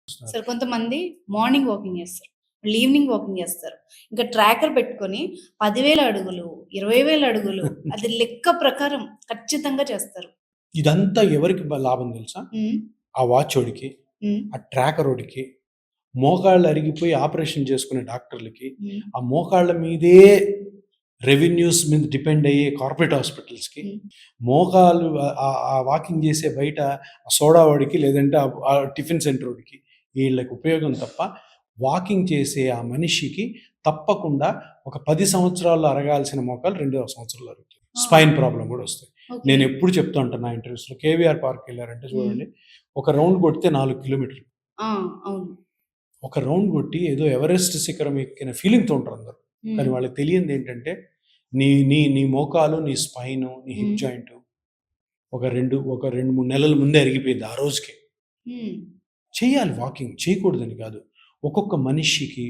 సరే కొంతమంది morning walking చేస్తారు. మళ్ళీ ఈవినింగ్ వాకింగ్ చేస్తారు. ఇంకా ట్రాకర్ పెట్టుకొని 10,000 అడుగులు, 20,000 అడుగులు అది లెక్క ప్రకారం ఖచ్చితంగా చేస్తారు. ఇదంతా ఎవరికి లాభం తెలుసా? హ్మ్. ఆ వాచోడికి, హ్మ్. ఆ ట్రాకరోడికి, మోకాళ్ళు అరిగిపోయి ఆపరేషన్ చేసుకునే డాక్టర్లకి, హ్మ్. ఆ మోకాళ్ళ మీదే రెవెన్యూస్ మీద డిపెండ్ అయ్యే కార్పొరేట్ హాస్పిటల్స్‌కి, హ్మ్. మోకాలు ఆ వాకింగ్ చేసే బయట సోడా వాడికి, లేదంటే ఆ టిఫిన్ సెంటర్ వాడికి, వీళ్ళకి ఉపయోగం తప్ప, వాకింగ్ చేసే ఆ మనిషికి తప్పకుండా ఒక 10 సంవత్సరాల్లో అరగాల్సిన మోకాలు 2 సంవత్సరాల్లో అరుగుతాయి. ఆ! స్పైన్ ప్రాబ్లమ్ కూడా వస్తాయి. ఓకే. నేను ఎప్పుడు చెప్తూ ఉంటాను నా ఇంటర్వ్యూస్‌లో, కేవీఆర్ పార్క్ వెళ్ళారంటే చూడండి, ఒక రౌండ్ కొడితే 4 కిలోమీటర్లు. ఆ! అవును. ఒక రౌండ్ కొట్టి ఏదో ఎవరెస్ట్ శిఖరం ఎక్కిన ఫీలింగ్‌తో ఉంటారు అందరూ. కానీ హ్మ్. వాళ్ళకి తెలియనిది ఏంటంటే, నీ నీ నీ మోకాలు, నీ స్పైను, నీ హిప్ హ్మ్. జాయింట్ ఒక 2, 3 నెలల ముందే అరిగిపోయింది ఆ రోజుకే. హ్మ్. చేయాలి వాకింగ్, చేయకూడదని కాదు. ఒక్కొక్క మనిషికి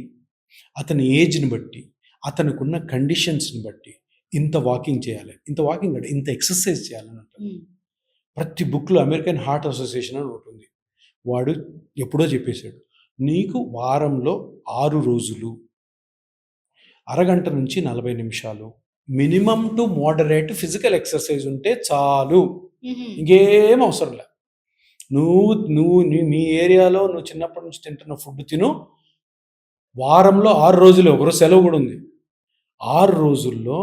అతని ఏజ్‌ని బట్టి, అతనికున్న కండిషన్స్‌ని బట్టి ఇంత వాకింగ్ చేయాలి. ఇంత వాకింగ్ కాదు, ఇంత ఎక్సర్సైజ్ చేయాలని అంటారు. హ్మ్. ప్రతి బుక్‌లో అమెరికన్ హార్ట్ అసోసియేషన్ అని ఒకటుంది. వాడు ఎప్పుడో చెప్పేసాడు. నీకు వారంలో 6 రోజులు అరగంట నుంచి 40 నిమిషాలు minimum to moderate physical exercise ఉంటే చాలు. హుహు. ఇంకేం అవసరం లే. నువ్వు నువ్వు నీ ఏరియాలో నువ్వు చిన్నప్పటి నుంచి తింటున్న ఫుడ్ తిను. వారంలో 6 రోజులే, ఒకరోజు సెలవు కూడా ఉంది. 6 రోజుల్లో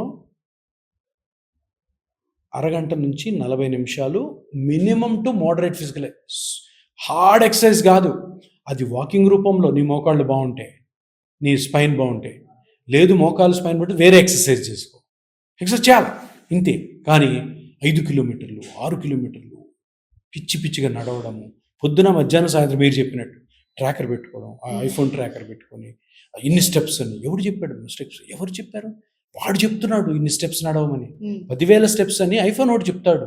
అరగంట నుంచి 40 నిమిషాలు minimum to moderate physical, hard exercise కాదు. అది వాకింగ్ రూపంలో నీ మోకాళ్ళు బాగుంటాయి, నీ స్పైన్ బాగుంటాయి. లేదు మోకాలు స్పైన్ బట్టి వేరే ఎక్సర్సైజ్ చేసుకో. ఎక్సర్సైజ్ చేయాలి ఇంతే. కానీ 5 కిలోమీటర్లు, 6 కిలోమీటర్లు పిచ్చి పిచ్చిగా నడవడము, పొద్దున మధ్యాహ్నం సాయంత్రం మీరు చెప్పినట్టు ట్రాకర్ పెట్టుకోవడం, ఆ ఐఫోన్ ట్రాకర్ పెట్టుకొని ఇన్ని స్టెప్స్ అని ఎవరు చెప్పాడు? స్టెప్స్ ఎవరు చెప్పారు? వాడు చెప్తున్నాడు ఇన్ని స్టెప్స్ నడవమని. 10,000 స్టెప్స్ అని ఐఫోన్ వాడు చెప్తాడు.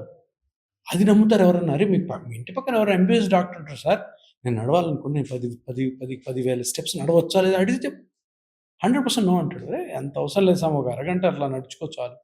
అది నమ్ముతారు ఎవరన్నా? అరే మీ ఇంటి పక్కన ఎవరు ఎంబీబీఎస్ డాక్టర్ ఉంటారు సార్, నేను నడవాలనుకుని నేను 10,000 స్టెప్స్ నడవచ్చా లేదా అడిగితే 100% నో అంటాడు. అంత అవసరం లేదు సార్, ఒక అరగంట అట్లా నడుచుకో చాలు.